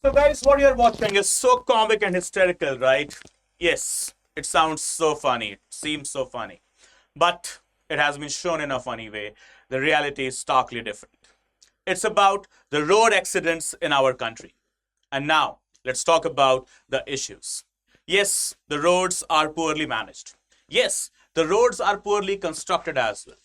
So guys, what you're watching is so comic and hysterical, right? Yes, it sounds so funny. It seems so funny. But it has been shown in a funny way. The reality is starkly different. It's about the road accidents in our country. And now, let's talk about the issues. Yes, the roads are poorly managed. Yes, the roads are poorly constructed as well.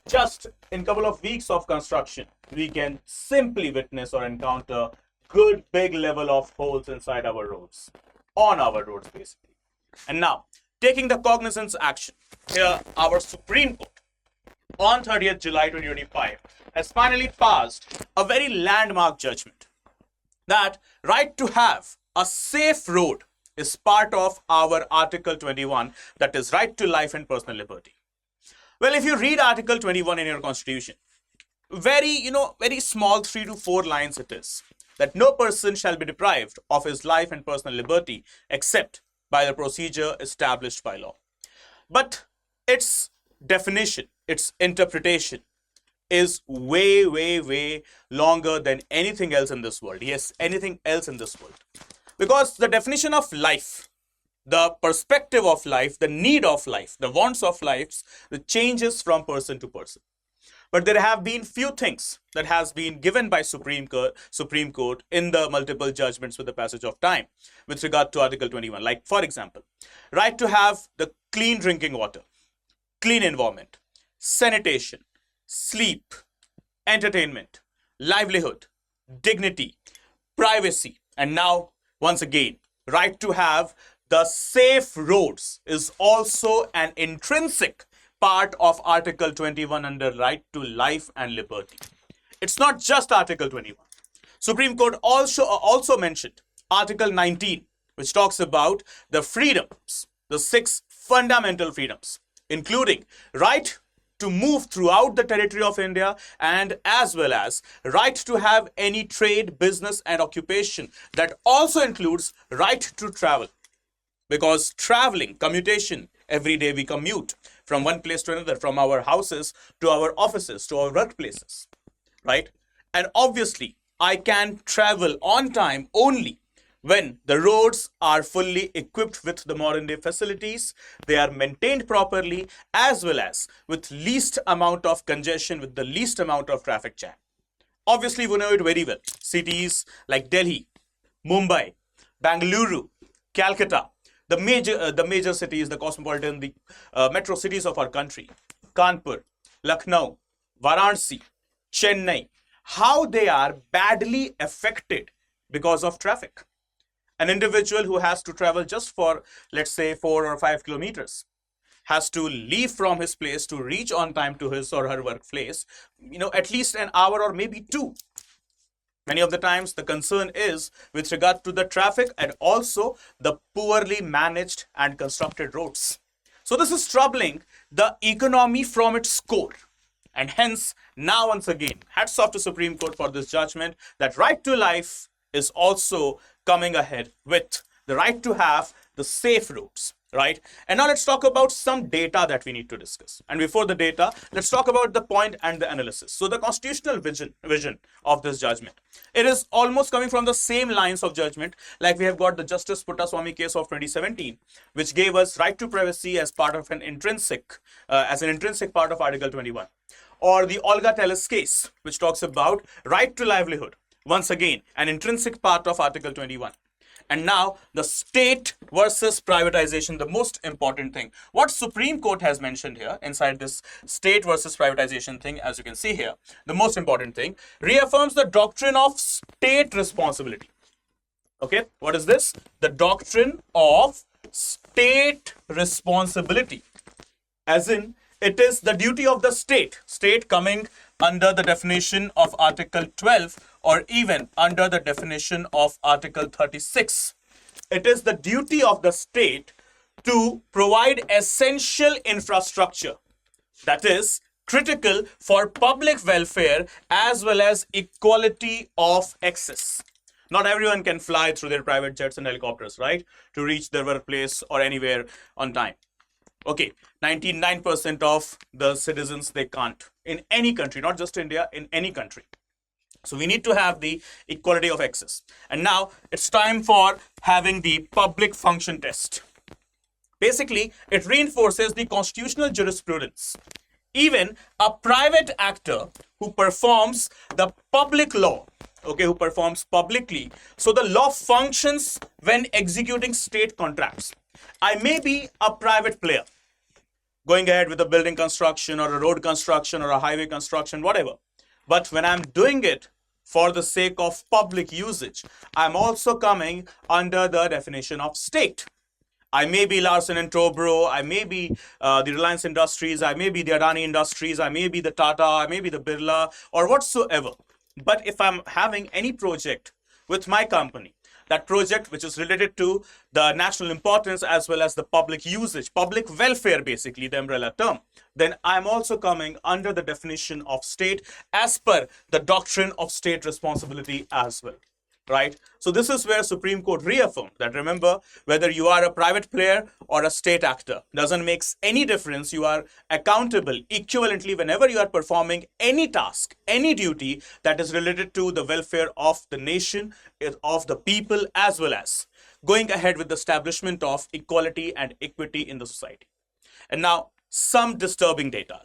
Just in a couple of weeks of construction, we can simply witness or encounter good big level of holes inside our roads, on our roads basically. And now, taking the cognizance action, here our Supreme Court on 30th July 2025 has finally passed a very landmark judgment that right to have a safe road is part of our Article 21, that is right to life and personal liberty. Well, if you read Article 21 in your constitution, very small 3 to 4 lines it is, that no person shall be deprived of his life and personal liberty except by the procedure established by law. But its definition, its interpretation is way longer than anything else in this world. Yes, anything else in this world. Because the definition of life, the perspective of life, the need of life, the wants of life, the changes from person to person. But there have been few things that has been given by Supreme Court in the multiple judgments with the passage of time with regard to Article 21. Like, for example, right to have the clean drinking water, clean environment, sanitation, sleep, entertainment, livelihood, dignity, privacy, and now, once again, right to have the safe roads is also an intrinsic part of Article 21 under right to life and liberty. It's not just Article 21. Supreme Court also mentioned Article 19, which talks about the freedoms, the 6 fundamental freedoms, including right to move throughout the territory of India and as well as right to have any trade, business and occupation. That also includes right to travel. Because traveling, commutation, every day we commute from one place to another, from our houses to our offices, to our workplaces, right? And obviously, I can travel on time only when the roads are fully equipped with the modern day facilities, they are maintained properly, as well as with least amount of congestion, with the least amount of traffic jam. Obviously, we know it very well. Cities like Delhi, Mumbai, Bangalore, Calcutta, the major cities, the cosmopolitan, the metro cities of our country, Kanpur, Lucknow, Varanasi, Chennai, how they are badly affected because of traffic. An individual who has to travel just for, let's say, 4 or 5 kilometers has to leave from his place to reach on time to his or her workplace, at least an hour or maybe 2. Many of the times the concern is with regard to the traffic and also the poorly managed and constructed roads. So this is troubling the economy from its core. And hence, now once again, hats off to Supreme Court for this judgment that right to life is also coming ahead with the right to have the safe roads, right? And now let's talk about some data that we need to discuss. And before the data, let's talk about the point and the analysis. So the constitutional vision of this judgment, it is almost coming from the same lines of judgment like we have got the Justice Puttaswamy case of 2017, which gave us right to privacy as part of an intrinsic part of Article 21. Or the Olga Tellez case, which talks about right to livelihood. Once again, an intrinsic part of Article 21. And now the state versus privatization, the most important thing. What Supreme Court has mentioned here inside this state versus privatization thing, as you can see here, the most important thing, reaffirms the doctrine of state responsibility. Okay, what is this? The doctrine of state responsibility. As in, it is the duty of the state coming under the definition of Article 12 or even under the definition of Article 36. It is the duty of the state to provide essential infrastructure that is critical for public welfare as well as equality of access. Not everyone can fly through their private jets and helicopters, right, to reach their workplace or anywhere on time. Okay, 99% of the citizens, they can't in any country, not just India, in any country. So we need to have the equality of access. And now it's time for having the public function test. Basically, it reinforces the constitutional jurisprudence. Even a private actor who performs the public law, okay, who performs publicly, so the law functions when executing state contracts. I may be a private player going ahead with a building construction or a road construction or a highway construction, whatever. But when I'm doing it for the sake of public usage, I'm also coming under the definition of state. I may be Larsen and Toubro, I may be the Reliance Industries, I may be the Adani Industries, I may be the Tata, I may be the Birla, or whatsoever. But if I'm having any project with my company, that project which is related to the national importance as well as the public usage, public welfare, basically the umbrella term, then I'm also coming under the definition of state as per the doctrine of state responsibility as well. Right? So this is where Supreme Court reaffirmed that, remember, whether you are a private player or a state actor, doesn't make any difference. You are accountable equivalently whenever you are performing any task, any duty that is related to the welfare of the nation, of the people, as well as going ahead with the establishment of equality and equity in the society. And now, some disturbing data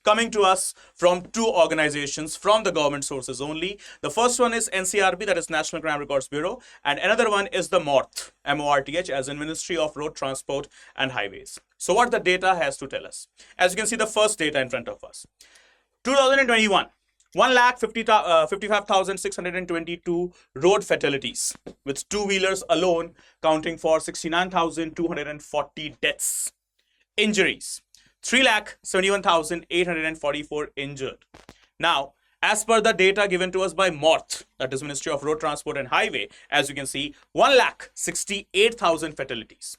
coming to us from two organizations from the government sources only. The first one is NCRB, that is National Crime Records Bureau, and another one is the MORTH, M-O-R-T-H, as in Ministry of Road Transport and Highways. So what the data has to tell us? As you can see, the first data in front of us. 2021, 1,55,622 road fatalities, with two-wheelers alone counting for 69,240 deaths. Injuries, 3,71,844 injured. Now, as per the data given to us by MORTH, that is Ministry of Road Transport and Highway, as you can see, 1,68,000 fatalities.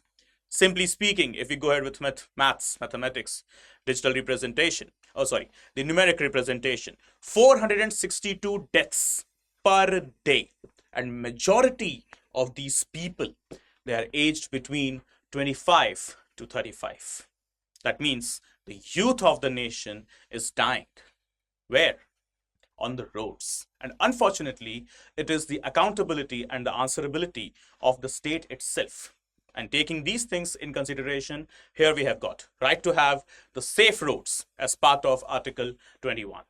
Simply speaking, if we go ahead with mathematics, digital representation, the numeric representation, 462 deaths per day. And majority of these people, they are aged between 25 to 35. That means the youth of the nation is dying. Where? On the roads. And unfortunately, it is the accountability and the answerability of the state itself. And taking these things in consideration, here we have got right to have the safe roads as part of Article 21.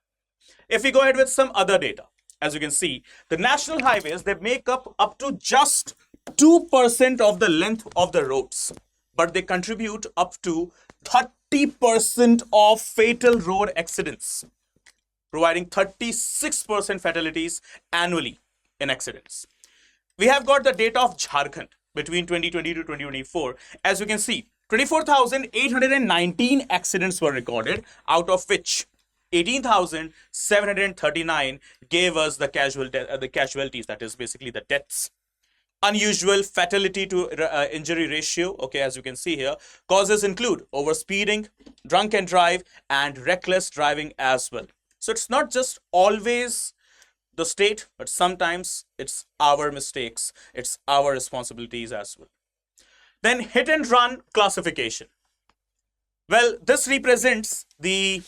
If we go ahead with some other data, as you can see, the national highways, they make up to just 2% of the length of the roads, but they contribute up to 30% of fatal road accidents, providing 36% fatalities annually in accidents. We have got the data of Jharkhand between 2020 to 2024. As you can see, 24,819 accidents were recorded, out of which 18,739 gave us the casualties, that is basically the deaths. Unusual fatality to injury ratio, okay, as you can see here, causes include overspeeding, drunk and drive, and reckless driving as well. So it's not just always the state, but sometimes it's our mistakes, it's our responsibilities as well. Then hit and run classification. Well, this represents the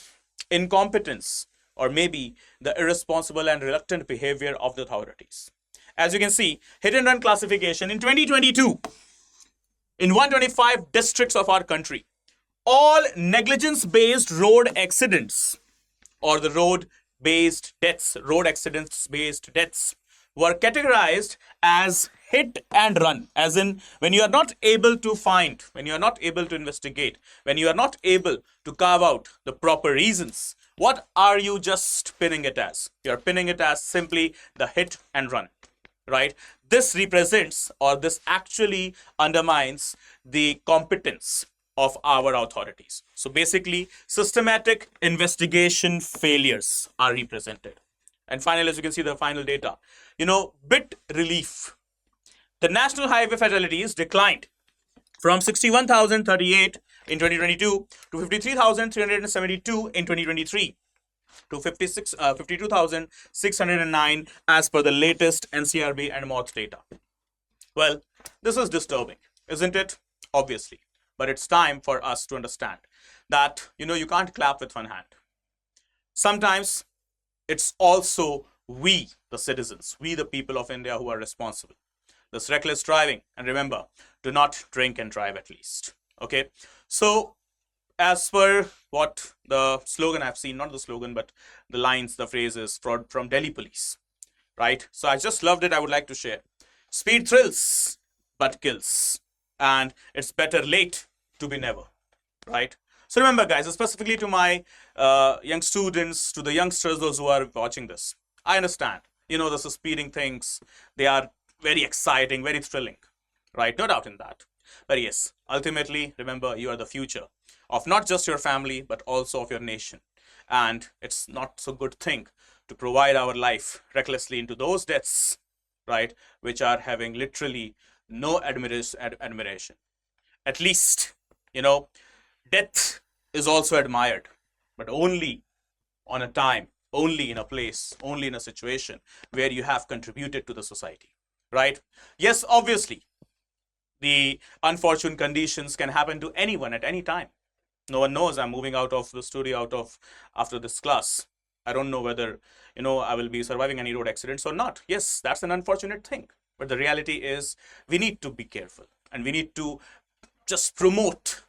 incompetence or maybe the irresponsible and reluctant behavior of the authorities. As you can see, hit and run classification in 2022, in 125 districts of our country, all negligence-based road accidents or the road-based deaths, road accidents-based deaths were categorized as hit and run, as in when you are not able to find, when you are not able to investigate, when you are not able to carve out the proper reasons, what are you just pinning it as? You're pinning it as simply the hit and run. Right? This represents, or this actually undermines the competence of our authorities. So basically, systematic investigation failures are represented. And finally, as you can see, the final data, bit relief. The national highway fatalities declined from 61,038 in 2022 to 53,372 in 2023. To 52,609 as per the latest NCRB and MORTH data. Well, this is disturbing, isn't it? Obviously. But it's time for us to understand that, you can't clap with one hand. Sometimes it's also We, the citizens, we, the people of India who are responsible. This reckless driving, and remember, do not drink and drive at least. Okay, so as per what the slogan I've seen, not the slogan, but the lines, the phrases from Delhi police, right? So I just loved it. I would like to share. Speed thrills, but kills. And it's better late to be never, right? So remember, guys, specifically to my young students, to the youngsters, those who are watching this, I understand. You know, the speeding things, they are very exciting, very thrilling, right? No doubt in that. But yes, ultimately, remember, you are the future of not just your family, but also of your nation. And it's not so good thing to provide our life recklessly into those deaths, right, which are having literally no admiration. At least, you know, death is also admired, but only on a time, only in a place, only in a situation where you have contributed to the society, right? Yes, obviously, the unfortunate conditions can happen to anyone at any time. No one knows. I'm moving out of the studio after this class. I don't know whether, I will be surviving any road accidents or not. Yes, that's an unfortunate thing. But the reality is we need to be careful, and we need to just promote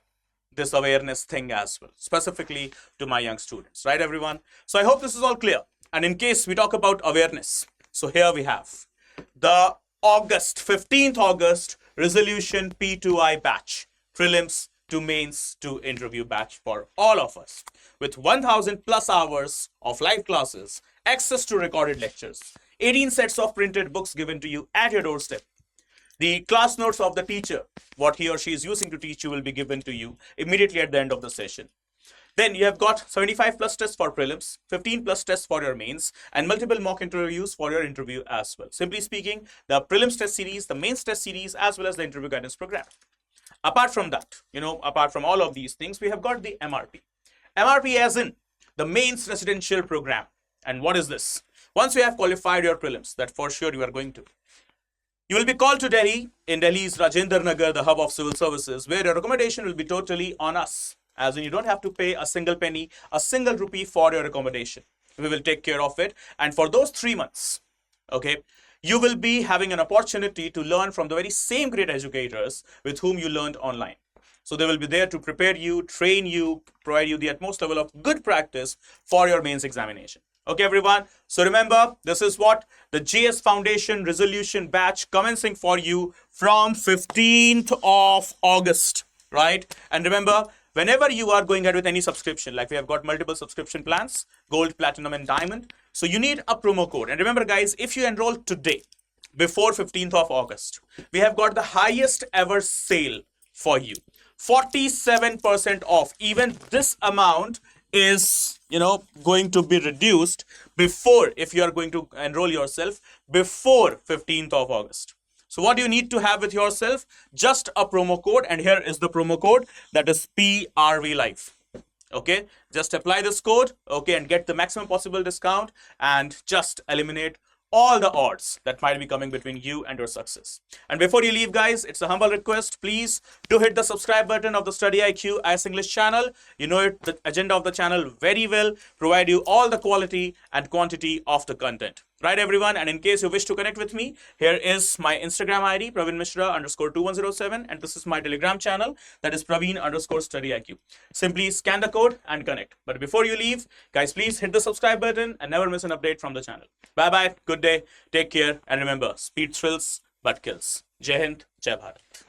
this awareness thing as well, specifically to my young students, right, everyone? So I hope this is all clear. And in case we talk about awareness, so here we have the 15th August resolution P2I batch, prelims to mains to interview batch for all of us, with 1000 plus hours of live classes, access to recorded lectures, 18 sets of printed books given to you at your doorstep. The class notes of the teacher, what he or she is using to teach you, will be given to you immediately at the end of the session. Then you have got 75 plus tests for prelims, 15 plus tests for your mains, and multiple mock interviews for your interview as well. Simply speaking, the prelims test series, the mains test series, as well as the interview guidance program. Apart from that, apart from all of these things, we have got the MRP. MRP as in the mains residential program. And what is this? Once you have qualified your prelims, that for sure you are going to, you will be called to Delhi, in Delhi's Rajendra Nagar, the hub of civil services, where your accommodation will be totally on us. As in, you don't have to pay a single penny, a single rupee for your accommodation. We will take care of it. And for those 3 months, okay, you will be having an opportunity to learn from the very same great educators with whom you learned online. So they will be there to prepare you, train you, provide you the utmost level of good practice for your mains examination. Okay, everyone. So remember, this is what the JS Foundation resolution batch commencing for you from 15th of August, right? And remember, whenever you are going ahead with any subscription, like we have got multiple subscription plans, gold, platinum, and diamond. So you need a promo code. And remember, guys, if you enroll today, before 15th of August, we have got the highest ever sale for you. 47% off. Even this amount is going to be reduced before, if you are going to enroll yourself before 15th of August. So what you need to have with yourself, just a promo code, and here is the promo code, that is PRV Live. Okay, just apply this code, okay, and get the maximum possible discount, and just eliminate all the odds that might be coming between you and your success. And before you leave, guys, it's a humble request. Please do hit the subscribe button of the Study IQ IAS English channel. You know it, the agenda of the channel very well. Provide you all the quality and quantity of the content. Right, everyone? And in case you wish to connect with me, here is my Instagram ID, Praveen Mishra _2107. And this is my Telegram channel, that is Praveen _Study IQ. Simply scan the code and connect. But before you leave, guys, please hit the subscribe button and never miss an update from the channel. Bye-bye. Good day. Take care. And remember, speed thrills but kills. Jai Hind, Jai Bharat.